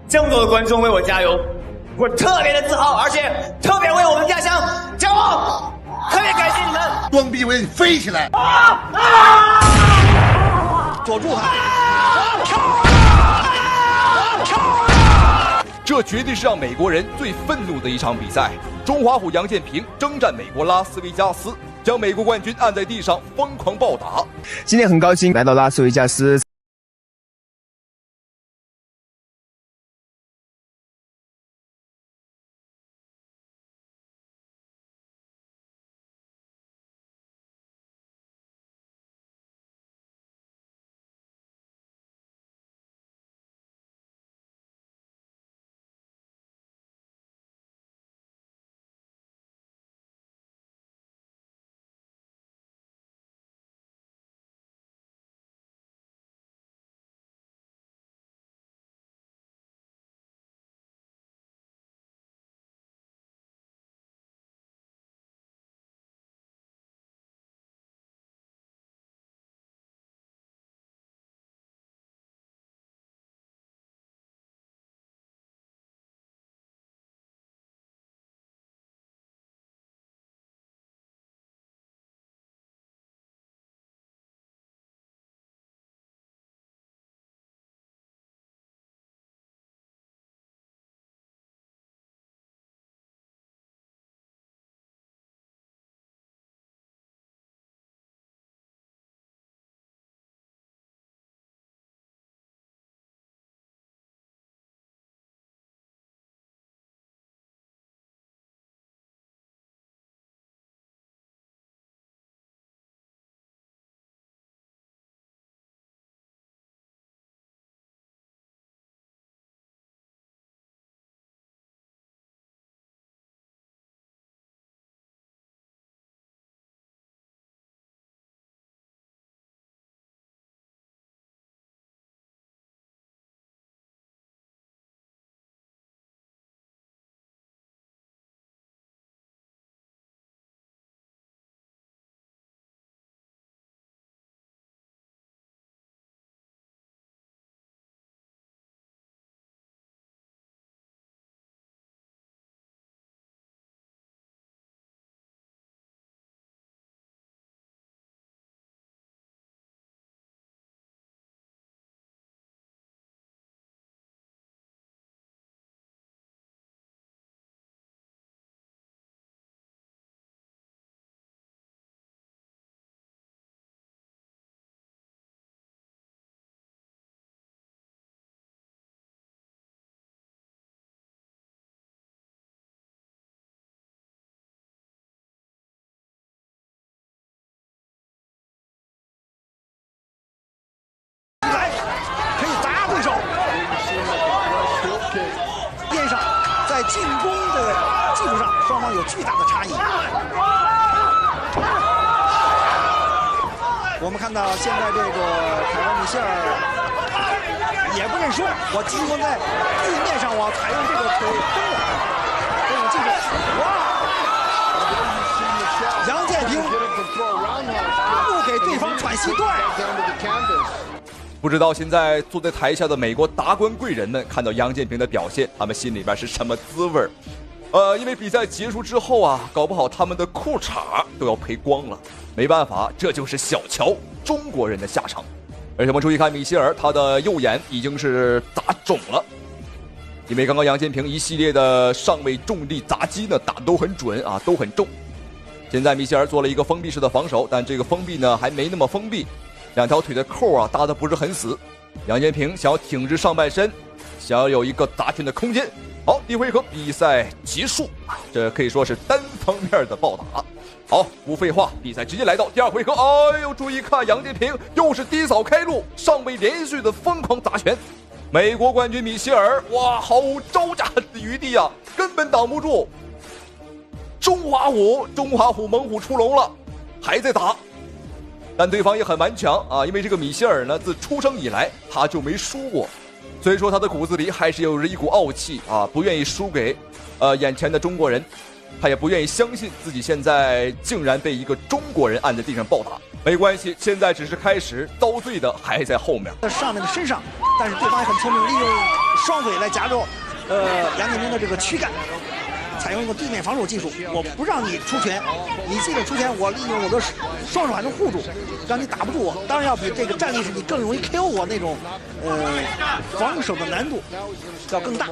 這麼多的觀眾為我加油，我特別的自豪，而且特別為我們家鄉驕傲，特別感謝你們。装逼为你飛起來！鎖住他！這絕對是讓美國人最憤怒的一場比賽。中華虎楊建平征戰美國拉斯維加斯，將美國冠軍按在地上瘋狂暴打。今天很高興來到拉斯維加斯。进攻的技術上，雙方有巨大的差異。我們看到現在這個凱文米歇爾也不認輸，我進攻在地面上，我採用這個腿蹬的這種技術。哇！楊建平不給對方喘息段。不知道現在坐在台下的美國達官貴人們看到楊建平的表現，他們心裡邊是什麼滋味兒？因為比賽結束之後啊，搞不好他們的褲衩都要賠光了。沒辦法，這就是小瞧中國人的下場。而且我們注意看米歇爾，他的右眼已經是打腫了，因為剛剛楊建平一系列的上位重力砸擊呢，打得都很準啊，都很重。現在米歇爾做了一個封閉式的防守，但這個封閉呢還沒那麼封閉。兩條腿的扣啊搭得不是很死，楊建平想要挺直上半身，想要有一個砸拳的空間。好，第一回合比賽結束，這可以說是單方面的暴打。好，不廢話，比賽直接來到第二回合。哎呦，注意看，楊建平又是低掃開路，上位連續的瘋狂砸拳。美國冠軍米歇爾，哇，毫無招架的餘地啊，根本擋不住。中華虎猛虎出籠了，還在打。但對方也很頑強啊，因為這個米歇爾呢，自出生以來他就沒輸過，所以說他的骨子裡還是有着一股傲氣啊，不願意輸給眼前的中國人，他也不願意相信自己現在竟然被一個中國人按在地上暴打。沒關係，現在只是開始，遭罪的還在後面。在上面的身上，但是對方也很聰明，利用雙腿來夾住楊建平的這個軀幹，採用一個地面防守技術。我不讓你出拳，你记得出拳，我利用我的雙手還能護住，讓你打不住我。當然要比這個站立時你更容易 KO 我那種防守的難度要更大。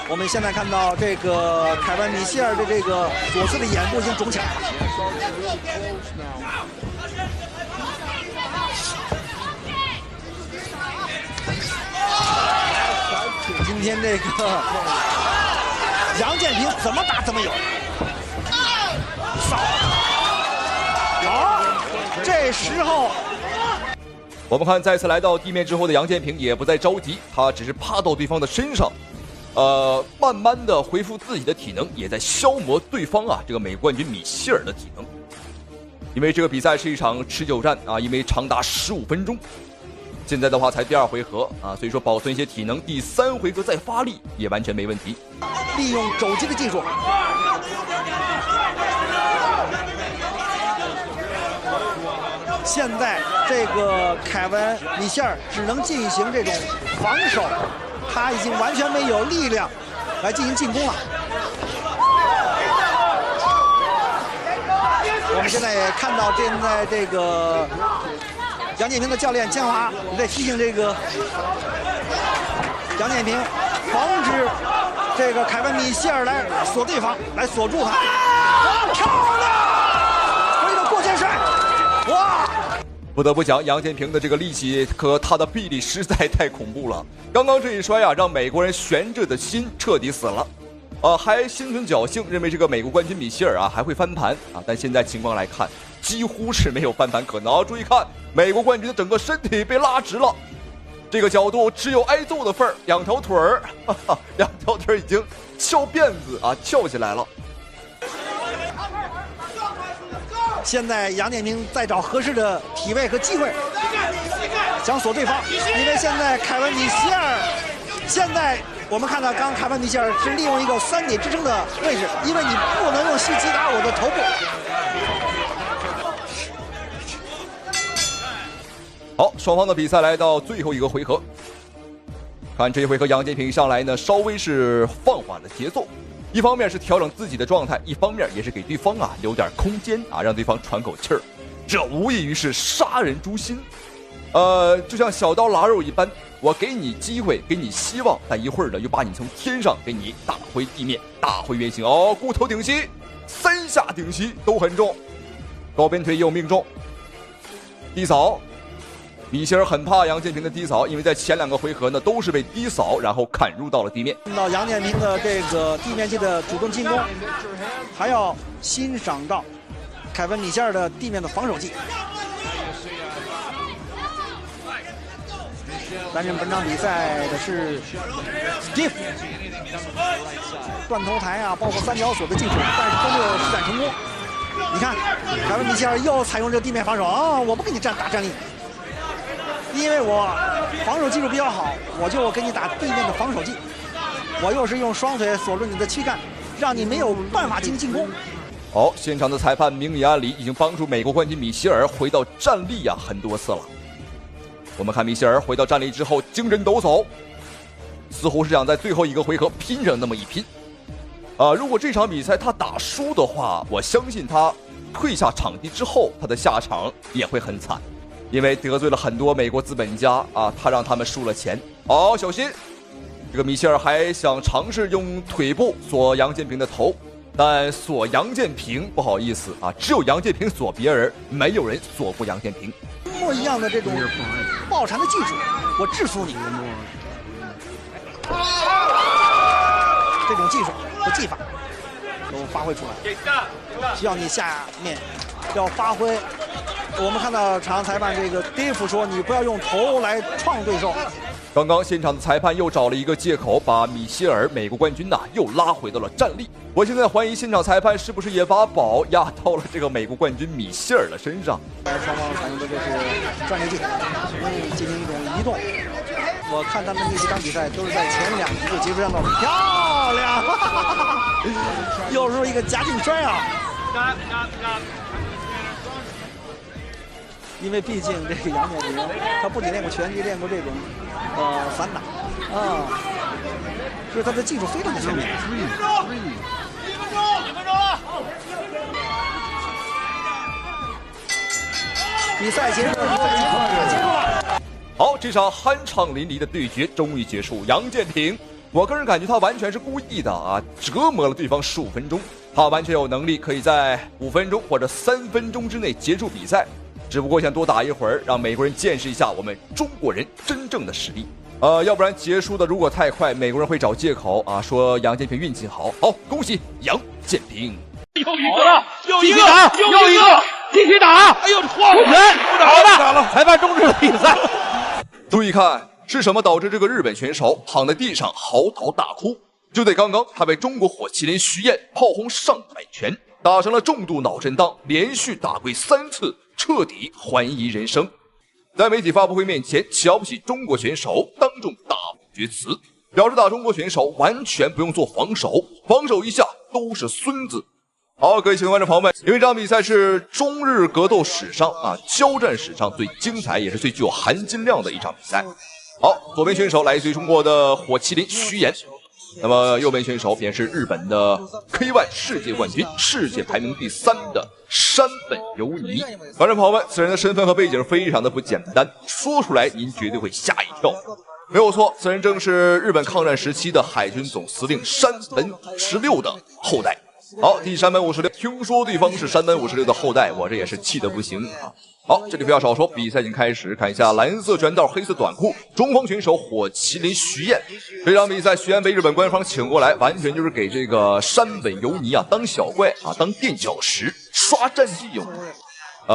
我們現在看到這個凱文·米歇爾的這個左側的眼部已經腫起來了。今天這個楊建平怎麼打怎麼有。好，這時候我們看再次來到地面之後的楊建平也不再着急，他只是趴到對方的身上。慢慢的恢復自己的体能，也在消磨对方这个美国冠军米歇尔的体能。因为这个比赛是一场持久战因为长達15分鐘，現在的話才第2回合所以說保存一些體能，第3回合再發力也完全沒問題。利用肘擊的技術，現在這個凱文·米歇爾只能進行這種防守。他已經完全沒有力量來進行進攻了。我們現在也看到，現在這個楊建平的教練江華也在提醒這個楊建平，防止這個凱文·米歇爾來鎖對方，來鎖住他。哇，漂亮！這個過肩摔，哇！不得不講，楊建平的這個力氣和他的臂力實在太恐怖了。剛剛這一摔讓美國人懸着的心徹底死了，還心存僥倖，認為這個美國冠軍米歇爾還會翻盤但現在情況來看，幾乎是沒有翻盤可能。注意看，美國冠軍的整個身體被拉直了，這個角度只有挨揍的份兒，兩條腿兒已經翹辮子翹起來了。現在楊建平在找合適的體位和機會，想鎖對方。因為現在凱文·米歇爾，現在我們看到剛凱文·米歇爾是利用一個3點支撐的位置，因為你不能用膝擊打我的頭部。好，雙方的比賽來到最後一個回合，看這一回合楊建平上來呢，稍微是放緩了節奏。一方面是調整自己的狀態，一方面也是給對方留點空間讓對方喘口氣兒，這無異於是殺人誅心。就像小刀剌肉一般，我給你機會，給你希望，但一會兒呢又把你從天上給你打回地面，打回原形。骨頭頂膝，3下頂膝都很重，高邊腿又命中，低掃。米歇爾很怕楊建平的低掃，因為在前2個回合呢都是被低掃，然後砍入到了地面。看到楊建平的這個地面技的主動進攻，還要欣賞到凱文·米歇爾的地面的防守技。擔任本場比賽的是 Steve， 斷頭台包括3角鎖的技術，但是都沒有施展成功。你看，凱文·米歇爾又採用這個地面防守我不跟你打站立。因為我防守技術比較好，我就給你打地面的防守技，我又是用雙腿鎖住你的軀幹，讓你沒有辦法進行進攻。好，現場的裁判明里安里已經幫助美國冠軍米歇爾回到站立很多次了。我們看米歇爾回到站立之後精神抖擻，似乎是想在最後一個回合拼着那麼一拼。如果這場比賽他打輸的話，我相信他退下場地之後，他的下場也會很慘。因為得罪了很多美國資本家他讓他們輸了錢。小心，這個米歇爾還想嘗試用腿部鎖楊建平的頭，但鎖楊建平不好意思只有楊建平鎖別人，沒有人鎖過楊建平。一模一樣的這種抱纏的技術，我制服你。這種技術和技法都發揮出來，需要你下面要發揮。我們看到場上裁判這個 Dave 說，你不要用頭來創對手。剛剛現場的裁判又找了一個借口，把米歇爾美國冠軍又拉回到了站立。我現在懷疑現場裁判是不是也把寶壓到了這個美國冠軍米歇爾的身上。雙方採用的就是轉力技，進行一種移動。我看他們這幾場比賽都是在前2局就結束戰鬥，漂亮！又是一個夾頸摔因为毕竟這個楊建平，他不僅練過拳擊，練過這種反打啊，所以他的技術非常的全面。1分鐘了。比賽結束了。好，這場酣暢淋漓的對決終於結束。楊建平，我個人感覺他完全是故意的啊，折磨了對方15分鐘。他完全有能力可以在5分鐘或者3分鐘之內結束比賽，只不過想多打一會兒，讓美國人見識一下我們中國人真正的實力。要不然結束的如果太快，美國人會找借口啊，說楊建平運氣好。好，恭喜楊建平。又一個，繼續打！哎呦，晃人！好的，裁判終止了比賽。注意看，是什麼導致這個日本選手躺在地上嚎啕大哭？就在剛剛，他被中國火麒麟徐彥炮轟上百拳，打成了重度腦震盪，連續打跪3次，徹底還疑人生。在媒體發布會面前，瞧不起中國選手，當眾大放厥詞，表示打中國選手完全不用做防守，防守一下都是孫子。好，各位喜歡觀眾朋友們，因為這場比賽是中日格鬥史上交戰史上最精彩也是最具有含金量的一場比賽。好，左邊選手來自於中國的火麒麟徐彥，那麼右邊選手便是日本的 K1 世界冠軍、世界排名第3的山本由尼。觀眾朋友們，此人的身份和背景非常的不簡單，說出來您絕對會嚇一跳。沒有錯，此人正是日本抗戰時期的海軍總司令山本56的後代。好，第山本56，聽說對方是山本56的後代，我這也是氣得不行啊！好，這裡不要少說，比賽已經開始，看一下藍色拳套、黑色短褲，中方選手火麒麟徐彥。這場比賽徐彥被日本官方請過來，完全就是給這個山本由尼當小怪當墊腳石，刷戰績用的。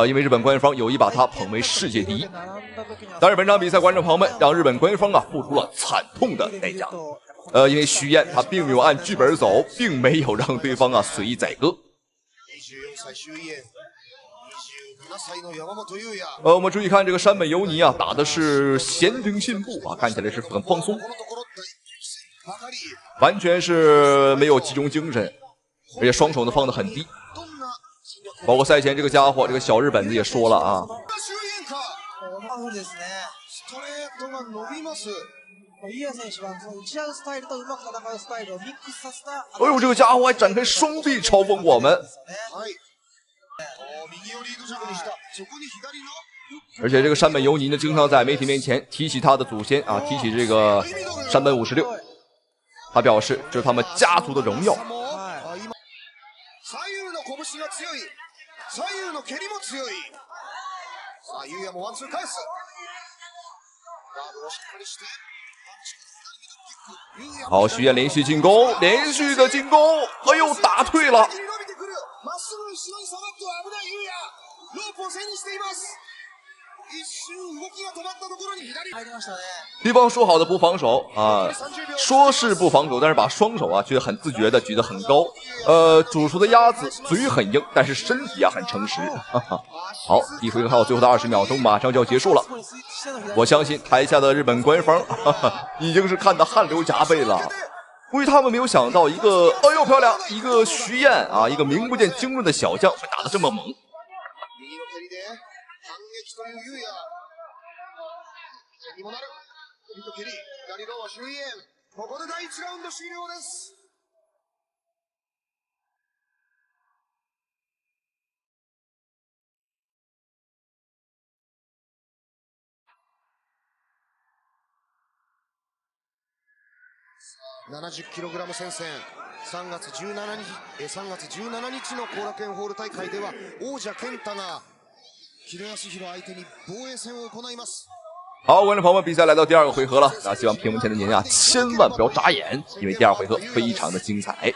因為日本官方有意把他捧為世界第一，但是本場比賽觀眾朋友們讓日本官方付出了慘痛的代價。因為徐彥他並沒有按劇本走，並沒有讓對方隨意宰割。我們注意看這個山本由尼打的是閒庭信步看起來是很放鬆，完全是沒有集中精神，而且雙手呢放得很低。包括賽前這個家伙，這個小日本子也說了啊。哎呦，這個家伙還展開雙臂嘲諷我們，而且這個山本由尼呢，經常在媒體面前提起他的祖先提起這個山本56，他表示這是他們家族的榮耀。好，徐彥連續進攻，連續的進攻，哎呦，打退了。對方說好的不防守說是不防守，但是把雙手卻很自覺的舉得很高。主廚的鴨子嘴很硬，但是身體很誠實。好，第一回合還有最後的20秒鐘，馬上就要結束了。我相信台下的日本官方已經是看得汗流浹背了，估計他們沒有想到一個哎呦漂亮，一個徐彥一個名不見經傳的小將會打得這麼猛。70kg 戦線、3月17日の後楽園ホール大会では王者健太が木戸康弘相手に防衛戦を行います。好，觀眾朋友們，比賽來到第2個回合了，大家希望屏幕前的您千萬不要眨眼，因為第2回合非常的精彩。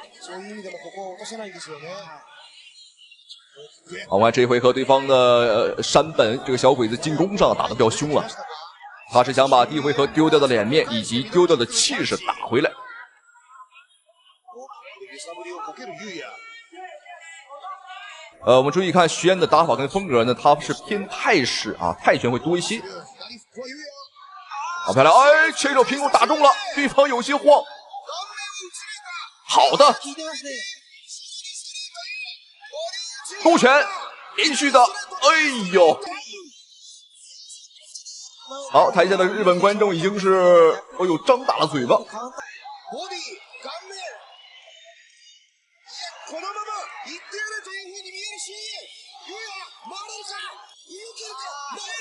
好，我看這一回合對方的山本這個小鬼子進攻上打得比較兇了，他是想把第一回合丟掉的臉面以及丟掉的氣勢打回來。我們注意看徐彥的打法跟風格呢，他是偏泰式泰拳會多一些。好漂亮，哎，前手平手打中了，對方有些晃。好的，勾拳，連續的，哎呦，好，台下的日本觀眾已經是張大了嘴巴。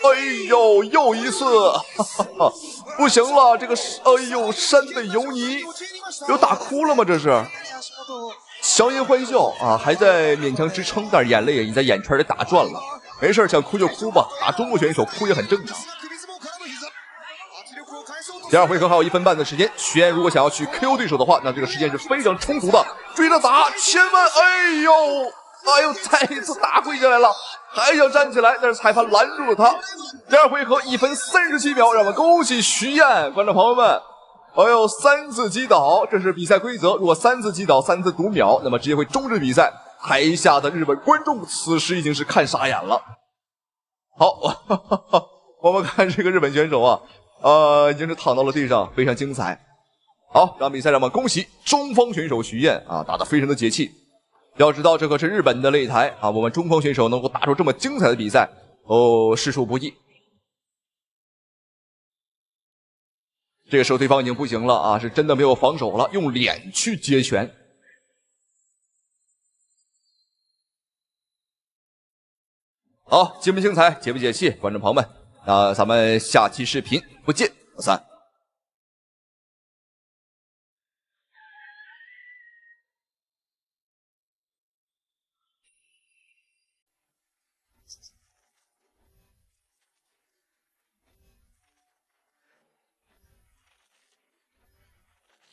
哎呦，又一次，哈哈，不行了，这個山北油泥有打哭了嗎？這是強顏歡笑啊，還在勉強支撐，但是眼淚也已經在眼圈裡打轉了。沒事，想哭就哭吧，打中國選手哭也很正常。第二回合還有1分半的時間，徐彥如果想要去 KO 對手的話，那這個時間是非常充足的。追着打，千萬，哎呦，再一次打跪下來了，還想站起來，但是裁判攔住了他。第二回合1分37秒，讓我們恭喜徐彥，觀眾朋友們。3次擊倒，這是比賽規則。如果3次擊倒，3次讀秒，那麼直接會終止比賽。台下的日本觀眾此時已經是看傻眼了。好，我們看這個日本選手啊，已經是躺到了地上，非常精彩。好，讓比賽讓我們恭喜中方選手徐彥啊，打得非常的解氣。要知道，這可是日本的擂台啊，我們中方選手能夠打出這麼精彩的比賽，實屬不易。這個時候對方已經不行了啊，是真的沒有防守了，用臉去接拳。好，精不精彩，解不解氣，觀眾朋友們，那咱們下期視頻不見不散。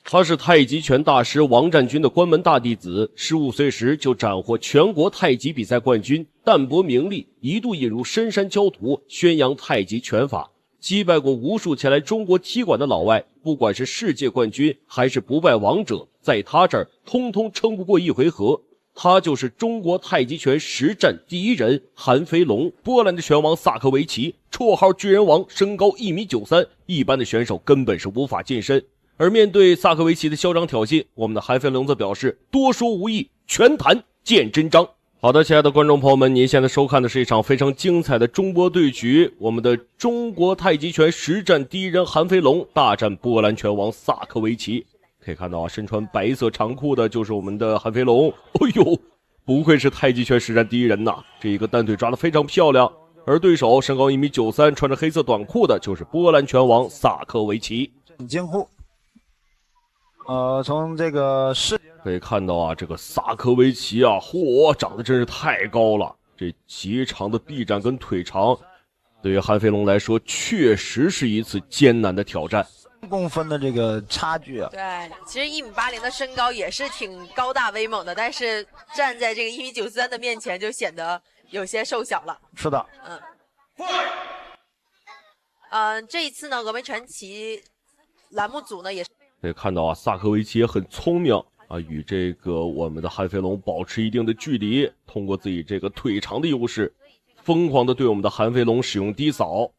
他是太极拳大師王占军的关门大弟子，15歲時就斬獲全國太極比賽冠軍，淡泊名利，一度引入深山焦土，宣揚太極拳法，擊敗過無數前來中國踢館的老外，不管是世界冠軍還是不敗王者，在他這兒通通撐不過一回合。他就是中國太極拳實戰第一人韓飛龍，波蘭的拳王薩科維奇，綽號巨人王，身高1.93米，一般的選手根本是無法近身。而面對薩科維奇的囂張挑釁，我們的韓飛龍則表示多說無益，拳壇見真章。好的，親愛的觀眾朋友們，您現在收看的是一場非常精彩的中波對局，我們的中國太極拳實戰第一人韓飛龍大戰波蘭拳王薩科維奇。可以看到啊，身穿白色長褲的就是我們的韓飛龍。哎呦，不愧是太極拳實戰第一人吶，這一個單腿抓得非常漂亮。而對手身高1.93米，穿着黑色短褲的就是波蘭拳王薩科維奇。驚呼。從這個可以看到啊，這個薩科維奇啊，長得真是太高了，這極長的臂展跟腿長，對於韓飛龍來說，確實是一次艱難的挑戰。公分的這個差距啊，對，其實1.80米的身高也是挺高大威猛的，但是站在這個1.93米的面前，就顯得有些瘦小了。是的，這一次呢，峨眉傳奇欄目組呢也是。可以看到啊，薩科維奇也很聰明啊，與這個我們的韓飛龍保持一定的距離，通過自己這個腿長的優勢，瘋狂的對我們的韓飛龍使用低掃，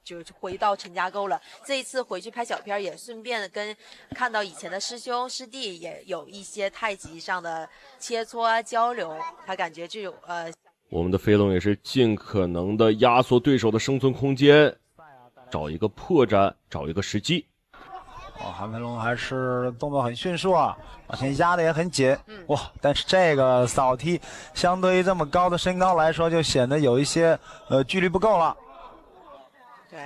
就回到陳家溝了。這一次回去拍小片，也順便跟看到以前的師兄師弟也有一些太極上的切磋啊交流，他感覺這種我們的飛龍也是盡可能的壓縮對手的生存空間，找一個破綻，找一個時機。韓飛龍還是動作很迅速啊，往前壓的也很緊。哇，但是這個掃踢相對於這麼高的身高來說，就顯得有一些距離不夠了。對，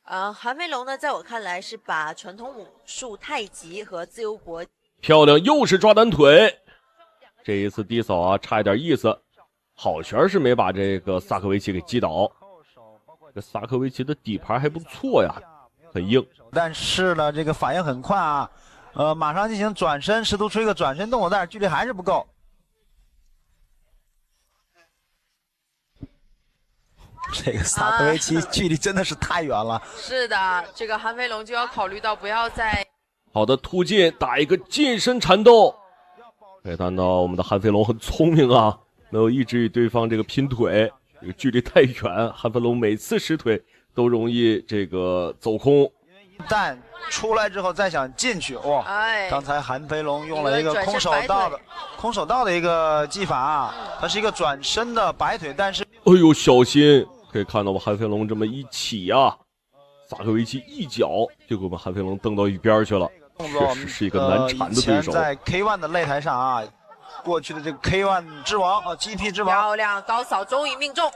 韓飛龍呢，在我看來是把傳統武術太極和自由搏漂亮，又是抓單腿。這一次低掃啊，差一點意思，好拳是沒把這個薩科維奇給擊倒。這薩科維奇的底盤還不錯呀。很硬，但是呢，這個反應很快啊，馬上進行轉身，試圖出一個轉身動作，但是距離還是不夠。這個薩科維奇距離真的是太遠了。是的，這個韓飛龍就要考慮到不要再好的突進，打一個近身纏鬥。可以看到我們的韓飛龍很聰明啊，能夠一直與對方這個拼腿，這個距離太遠，韓飛龍每次失腿都容易這個走空，但出來之後再想進去，哇！剛才韓飛龍用了一個空手道的一個技法啊，它是一個轉身的摆腿，但是哎呦小心，可以看到我们韩飞龙這麼一起啊，薩科維奇一腳就給我們韓飛龍蹬到一邊去了，確實是一個難纏的對手。在 K1 的擂台上啊，過去的這個 K1 之王啊 ，GP 之王，漂亮高掃終於命中。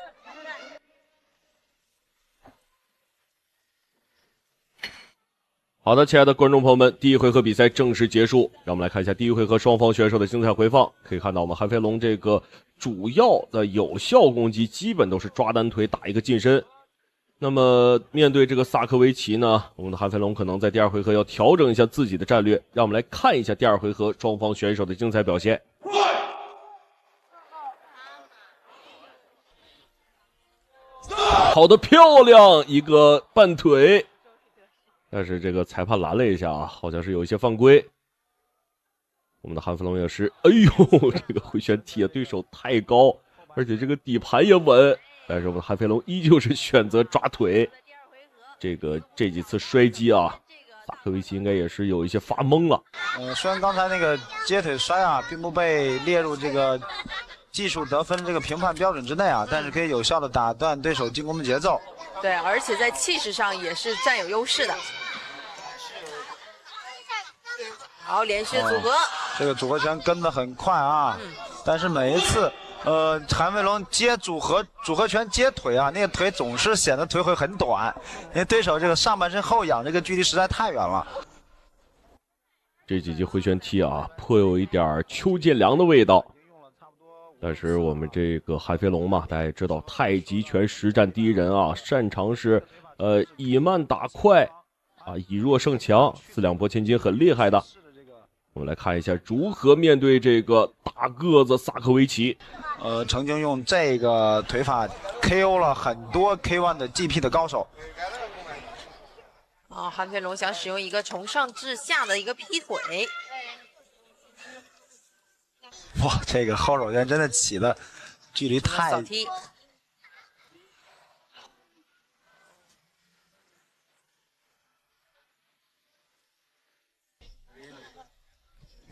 好的，親愛的觀眾朋友們，第一回合比賽正式結束，讓我們來看一下第一回合雙方選手的精彩回放。可以看到我們韓飛龍這個主要的有效攻擊基本都是抓單腿打一個近身。那麼面對這個薩科維奇呢，我們的韓飛龍可能在第二回合要調整一下自己的戰略。讓我們來看一下第二回合雙方選手的精彩表現。好的，漂亮一個半腿。但是這個裁判攔了一下啊，好像是有一些犯規。我們的韓飛龍也是，哎呦，這個回旋踢啊，對手太高，而且這個底盤也穩。但是我們的韓飛龍依舊是選擇抓腿。這幾次摔擊啊，薩科維奇應該也是有一些發懵了。雖然剛才那個接腿摔啊，並不被列入這個技術得分這個評判標準之內啊，但是可以有效的打斷對手進攻的節奏。對，而且在氣勢上也是佔有優勢的。好，連續組合，這個組合拳跟得很快啊，但是每一次，韓飛龍接組合拳接腿啊，那個腿總是顯得腿會很短，因為對手這個上半身後仰這個距離實在太遠了。這幾記回旋踢啊，頗有一點邱建良的味道。但是我們這個韓飛龍嘛，大家也知道，太極拳實戰第一人啊，擅長是以慢打快啊，以弱勝強，四兩撥千斤，很厲害的。我們來看一下如何面對這個大個子薩科維奇。曾經用這個腿法 KO 了很多 K1 的 GP 的高手。啊，韓飛龍想使用一個從上至下的一個劈腿。哇，這個後手拳真的起的距離太。掃踢。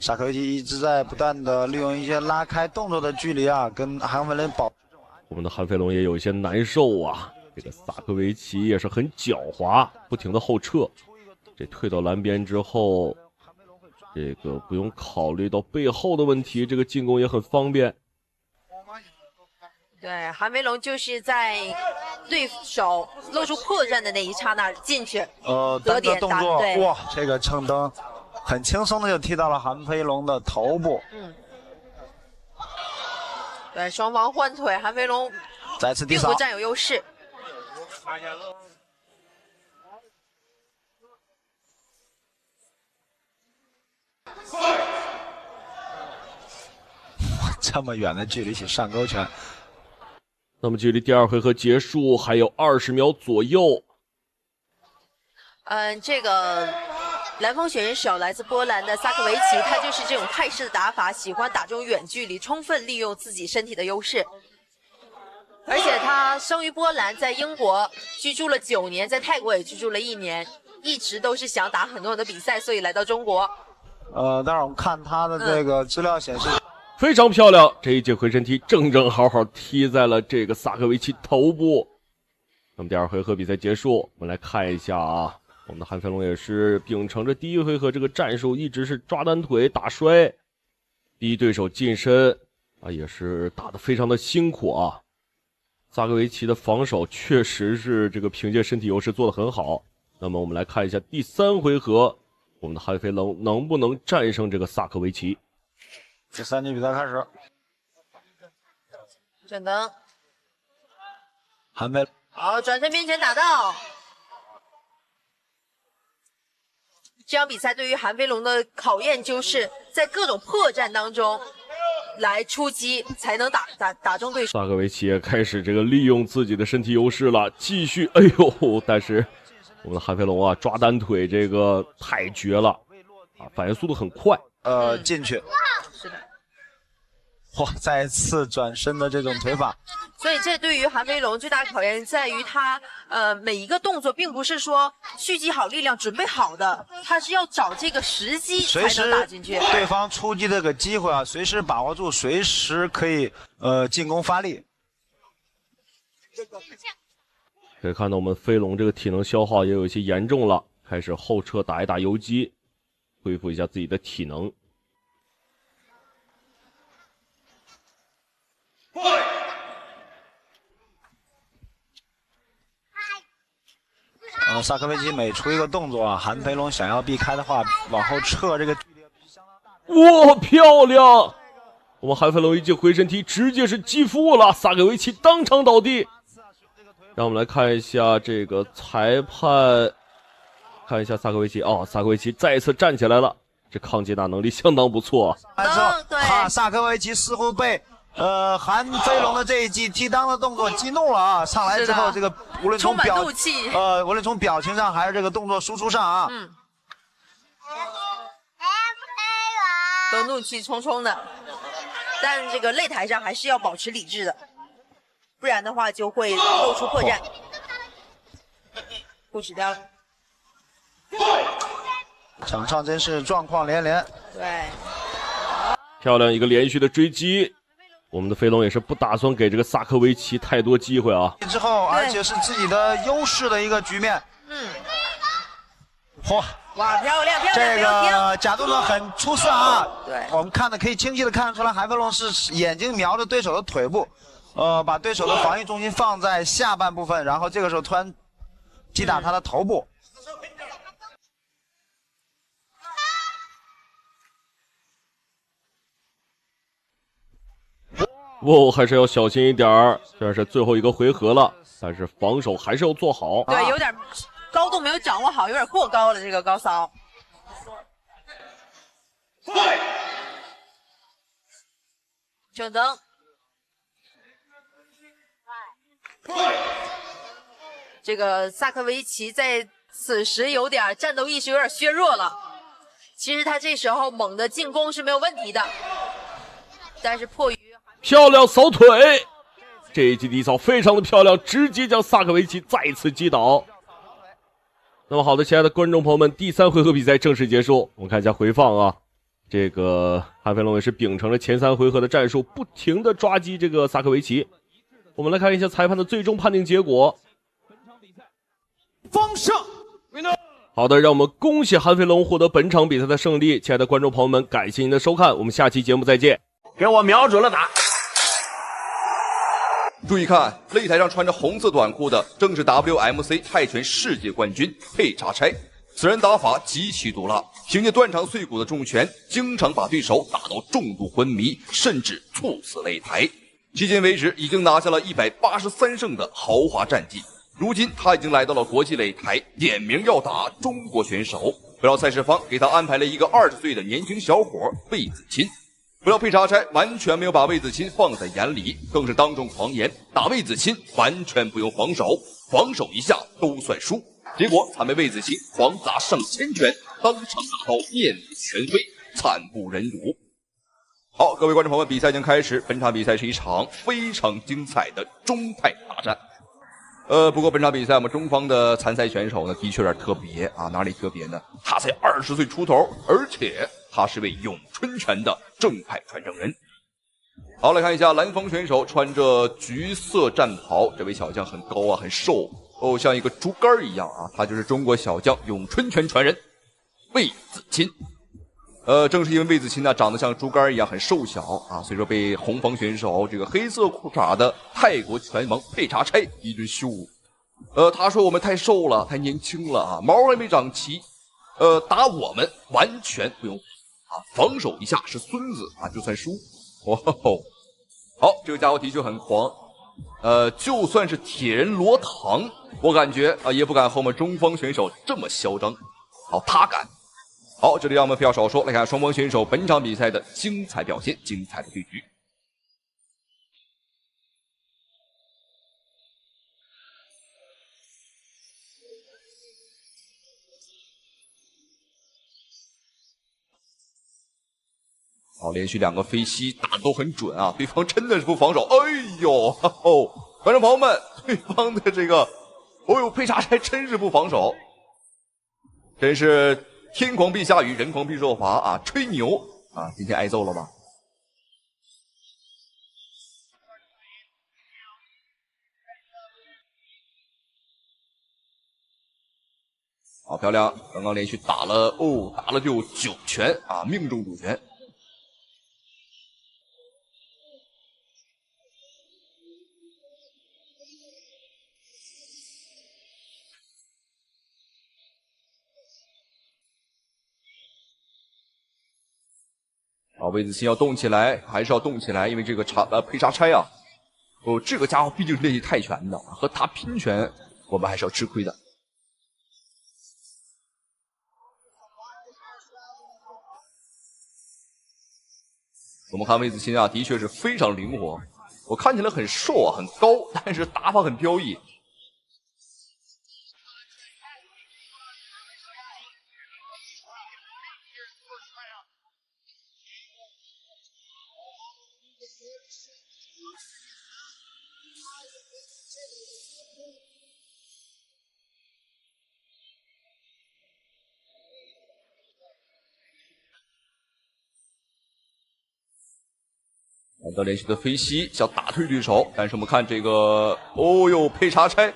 薩科維奇一直在不斷的利用一些拉開動作的距離啊，跟韓飛龍保。我們的韓飛龍也有一些難受啊，這個薩科維奇也是很狡猾，不停的後撤。這退到欄邊之後，這個不用考慮到背後的問題，這個進攻也很方便。對，韓飛龍就是在對手露出破綻的那一剎那進去，得點動作，哇，這個蹭蹬。很輕鬆的就踢到了韓飛龍的頭部。對，雙方換腿，韓飛龍再次並不佔有優勢。這麼遠的距離起上勾拳。那麼距離第二回合結束還有20秒左右。這個。藍鋒選手來自波蘭的薩科維奇，他就是這種泰式的打法，喜歡打這種遠距離，充分利用自己身體的優勢。而且他生於波蘭，在英國居住了9年，在泰國也居住了1年，一直都是想打很多的比賽，所以來到中國。但是我們看他的這個資料顯示，非常漂亮，這一記回身踢正好踢在了這個薩科維奇頭部。那麼第二回合比賽結束，我們來看一下啊。我們的韓飛龍也是秉承着第一回合這個戰術，一直是抓單腿打摔，逼對手近身啊，也是打得非常的辛苦啊。薩科維奇的防守確實是這個憑借身體優勢做得很好。那麼我們來看一下第3回合，我們的韓飛龍能不能戰勝這個薩科維奇？第3局比賽開始，轉燈，韓飛好，轉身邊拳打到。這場比賽對於韓飛龍的考驗就是在各種破綻當中來出擊，才能打中對手。薩科維奇也開始這個利用自己的身體優勢了，繼續，哎呦！但是我們的韓飛龍啊，抓單腿這個太絕了啊，反應速度很快。進去。是的。哇，再次轉身的這種腿法。所以這對於韓飛龍最大的考驗在於他，每一個動作並不是說蓄積好力量準備好的，他是要找這個時機才能打進去。對方出擊這個機會啊，隨時把握住，隨時可以進攻發力。可以看到我们飞龙这个體能消耗也有一些嚴重了，開始後撤打一打游擊，恢復一下自己的體能。萨科維奇每出一個動作啊，韓飛龍想要避開的話，往後撤這個距離相當大。哇，漂亮！我們韓飛龍一記回身踢，直接是擊腹了，薩科維奇當場倒地。讓我們來看一下這個裁判，看一下薩科維奇哦，薩科維奇再一次站起來了，這抗擊打能力相當不錯。對，薩科維奇似乎被韓飛龍的這一記踢襠的動作激怒了啊！上來之後，這個無論從無論從表情上還是這個動作輸出上啊，都怒氣沖沖的，但這個擂台上還是要保持理智的。不然的話就會露出破綻，不止掉了。場上真是狀況連連。對，漂亮一個連續的追擊，我們的飛龍也是不打算給這個薩科維奇太多機會啊。之後，而且是自己的優勢的一個局面。哇，漂亮！這個假動作很出色啊。對，我們看的可以清晰的看得出來，韓飛龍是眼睛瞄着對手的腿部。把對手的防禦重心放在下半部分，然後這個時候突然擊打他的頭部。哇，還是要小心一點兒，雖然是最後一個回合了，但是防守還是要做好。對，有點高度沒有掌握好，有點過高了這個高騷。正蹬。這個薩科維奇在此時有點戰鬥意識有點削弱了。其實他這時候猛的進攻是沒有問題的，但是迫於漂亮掃腿，這一記低掃非常的漂亮，直接將薩科維奇再次擊倒。那麼好的，親愛的觀眾朋友們，第3回合比賽正式結束，我們看一下回放啊。這個韓飛龍也是秉承了前3回合的戰術，不停的抓擊這個薩科維奇。我們來看一下裁判的最終判定結果。方勝。好的，讓我們恭喜韓飛龍獲得本場比賽的勝利。親愛的觀眾朋友們，感謝您的收看，我們下期節目再見。給我瞄準了打。注意看，擂台上穿着紅色短褲的正是 WMC 泰拳世界冠軍佩查差。此人打法極其毒辣，憑借斷腸碎骨的重拳，經常把對手打到重度昏迷，甚至猝死擂台。迄今為止，已經拿下了183勝的豪華戰績。如今，他已經來到了國際擂台，點名要打中國選手。不料賽事方給他安排了一個20歲的年輕小伙魏子欽。不料佩查差完全沒有把魏子欽放在眼裡，更是當眾狂言打魏子欽完全不用防守，防守一下都算輸。結果慘被魏子欽狂砸上千拳，當場打到面目全非，慘不忍睹。好，各位觀眾朋友們，比賽已經開始。本場比賽是一場非常精彩的中泰大戰。不過本場比賽我們中方的參賽選手呢，的確有點特別啊，哪裡特別呢？他才20歲出頭，而且他是位詠春拳的正派傳承人。好，來看一下藍方選手穿着橘色戰袍，這位小將很高啊，很瘦哦，像一個竹竿一樣啊，他就是中國小將詠春拳傳人魏子欽。正是因為魏子欽呢長得像竹竿一樣很瘦小啊，所以說被紅方選手這個黑色褲衩的泰國拳王佩查差一頓羞辱。他說我們太瘦了，太年輕了啊，毛還沒長齊。打我們完全不用啊，防守一下是孫子啊，就算輸。哦吼吼，好，這個家伙的確很狂。就算是鐵人羅唐，我感覺啊也不敢和我們中方選手這麼囂張。好，他敢。好，這裡讓我們不要少說，來看雙方選手本場比賽的精彩表現，精彩的對局。好，連續2個飛膝打得都很準啊，對方真的是不防守。哎呦，哦，觀眾朋友們，對方的這個，哦呦，佩查差真是不防守，真是。天狂必下雨，人狂必受罰啊！吹牛啊！今天挨揍了吧？好漂亮！刚刚连續打了就9拳啊，命中主拳。啊，魏子欣要动起来，还是要动起来，因為這個佩查差啊，這個家伙畢竟是練習泰拳的，和他拼拳，我們還是要吃虧的。我們看魏子欣啊，的確是非常靈活。我看起來很瘦啊，很高，但是打法很飄逸。来到連續的飛膝，想打退對手，但是我們看這個，哦喲，佩查差，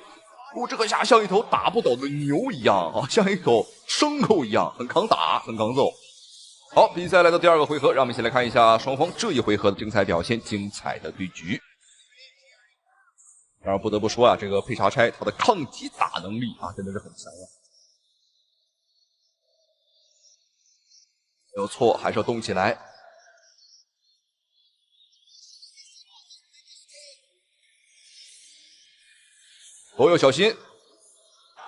這個下像一頭打不倒的牛一樣啊，像一頭牲口一樣，很抗打，很抗揍。好，比賽來到第2個回合，讓我們一起來看一下雙方這一回合的精彩表現，精彩的對局。當然不得不說啊，這個佩查差他的抗擊打能力啊，真的是很強啊。沒有錯，還是要動起來。都要小心，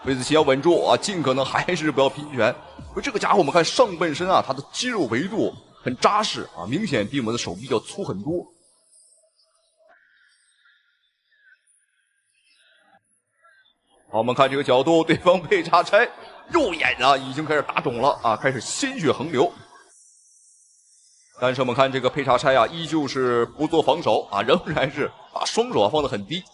魏子欣要穩住啊，盡可能還是不要拼拳。這個家伙我們看上半身啊，他的肌肉維度很扎實啊，明顯比我們的手臂要粗很多。好，我們看這個角度，對方佩查差右眼啊已經開始打腫了啊，開始鮮血橫流。但是我們看這個佩查差啊，依舊是不做防守啊，仍然是把雙手放得很低。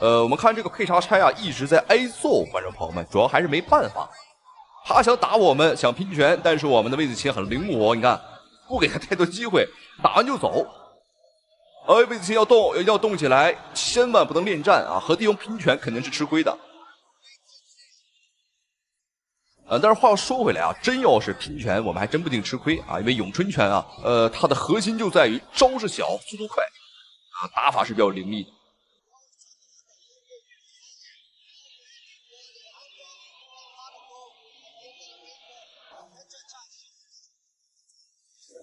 我們看這個佩查差啊，一直在挨揍，觀眾朋友們，主要還是沒辦法。他想打我們，想拼拳，但是我們的魏子欣很靈活，你看，不給他太多機會，打完就走。魏子欣要動起來，千萬不能戀戰啊！和對方拼拳肯定是吃虧的。但是話要說回來啊，真要是拼拳，我們還真不一定吃虧啊，因為詠春拳啊，它的核心就在於招式小，速度快，啊，打法是比較凌厲的。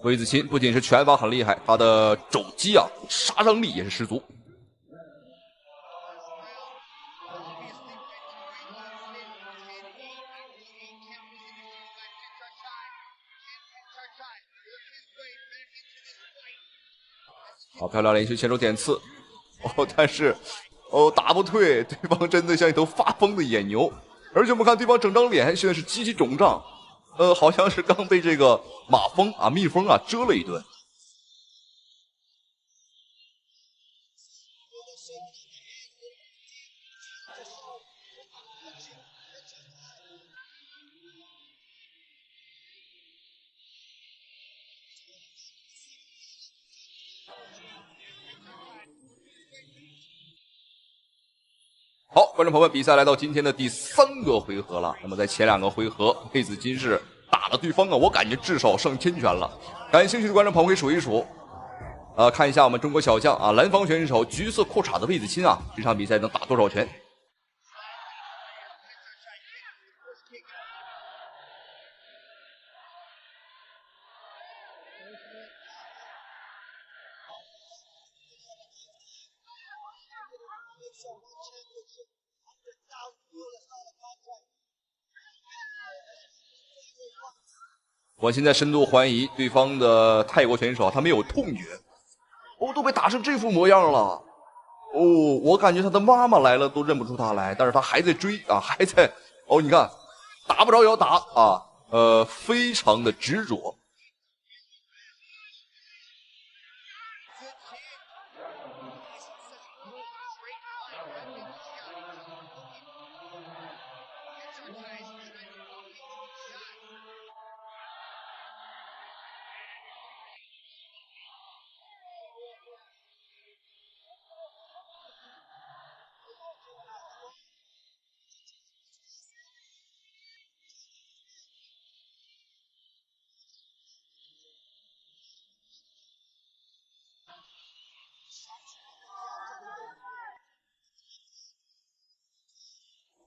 魏子欣不僅是拳法很厲害，他的肘擊啊，殺傷力也是十足。好漂亮，連續前手點刺，但是打不退，對方真的像一頭發瘋的野牛，而且我們看對方整張臉現在是極其腫脹。好像是剛被這個馬蜂啊、蜜蜂啊蟄了一頓。好，觀眾朋友們，比賽來到今天的第3個回合了。那麼在前2個回合，魏子欣是打了對方啊，我感覺至少上千拳了。感興趣的觀眾朋友可以數一數，看一下我們中國小將啊，藍方選手橘色褲衩的魏子欣啊，這場比賽能打多少拳？我現在深度懷疑對方的泰國選手他沒有痛覺，都被被打成这副模样了。哦，我感觉他的妈妈来了都认不出他来，但是他还在追啊，还在。哦，你看，打不着也要打啊，非常的执着。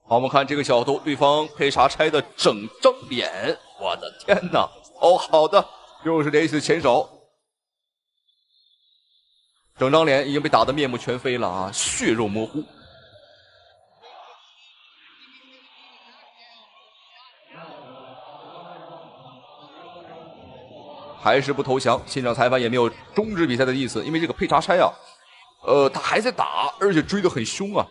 好，我们看这个角度，对方配查差的整张脸，我的天哪！哦，好的，又是连续的前手，整张脸已经被打得面目全非了啊，血肉模糊。还是不投降，现场裁判也没有终止比赛的意思，因为这个配查差啊，他还在打，而且追得很凶啊。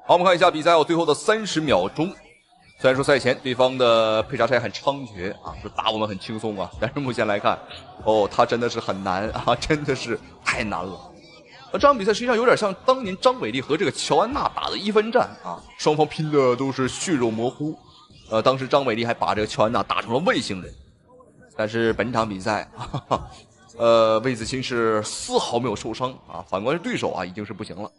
好，我们看一下比赛最后的30秒钟。虽然说赛前对方的配查差很猖獗啊，说打我们很轻松啊，但是目前来看，哦，他真的是很难啊，真的是太难了。这场比赛实际上有点像当年张伟丽和这个乔安娜打的一分战啊，双方拼的都是血肉模糊。当时张伟丽还把这个乔安娜打成了外星人。但是本场比赛，魏子钦是絲毫没有受傷啊，反觀對手啊已經是不行了。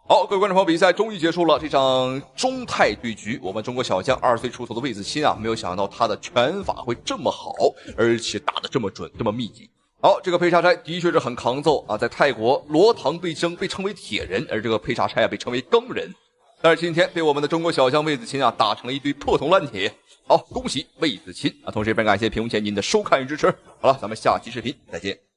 好，各位觀眾朋友，比賽終於結束了這場中泰對局。我們中國小將20歲出頭的魏子钦啊，沒有想到他的拳法會這麼好，而且打得這麼準，這麼密集。好，這個配查差的確是很抗揍啊，在泰國羅唐對爭被稱為鐵人，而這個配查差被稱為鋼人。但是今天被我們的中國小將魏子钦啊打成了一堆破銅爛鐵。好，恭喜魏子钦啊！同時也非常感謝屏幕前您的收看與支持。好了，咱們下期視頻再見。